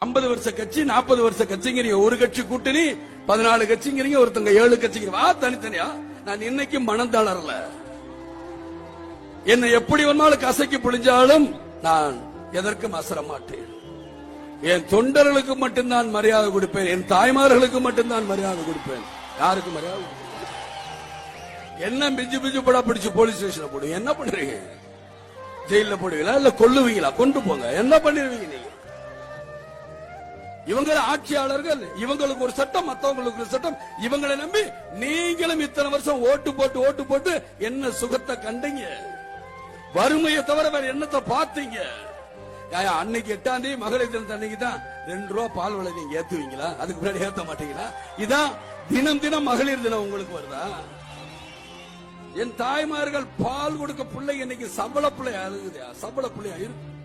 50 வருஷ கட்சி 40 வருஷ கட்சிங்கிறீங்க, ஒரு கட்சி கூட்டணி 14 கட்சிங்கிறீங்க, ஒருத்தங்க 7 கட்சிங்கிறீங்க. தனித்தனியா நான் இன்னைக்கு மனம் தளரல. என்னை எப்படி வேணாலும் கசக்கி புழிஞ்சாலும் நான் எதற்கும் அசர மாட்டேன். என் தொண்டர்களுக்கு மட்டும்தான் மரியாதை கொடுப்பேன், என் தாய்மார்களுக்கு மட்டும்தான் மரியாதை கொடுப்பேன். யாருக்கு மரியாதை? என்ன பிஞ்சு பிஞ்சு படா பிடிச்சு போலீஸ் ஸ்டேஷன்ல போடுவீங்க, என்ன பண்றீங்க? ஜெயில போடுவீங்களா இல்ல கொல்லுவீங்களா? கொண்டு போங்க, என்ன பண்ணிருவீங்க நீங்க? இவங்க ஆட்சியாளர்கள், இவங்களுக்கு ஒரு சட்டம், மத்தவங்களுக்கு ஒரு சட்டம். இவங்களை நம்பி நீங்களும் இத்தனை வருஷம் ஓட்டு போட்டு என்ன சுகத்தை கண்டீங்க? வறுமையை தவிர வேற என்னத்தை பார்த்தீங்க? அன்னைக்கு 8ஆம் தேதி மகளிர் தினத்து அன்னைக்கு தான் 2 ரூபா பால் விலை நீங்க ஏத்துவீங்களா? அதுக்கு முன்னாடி ஏத்த மாட்டீங்களா? இதான் தினம் தினம் மகளிர் தினம் உங்களுக்கு வருதா? என் தாய்மார்கள் பால் கொடுக்க பிள்ளை இன்னைக்கு சபல பிள்ளையா அழுகுதா? சபல பிள்ளையா இருக்கு.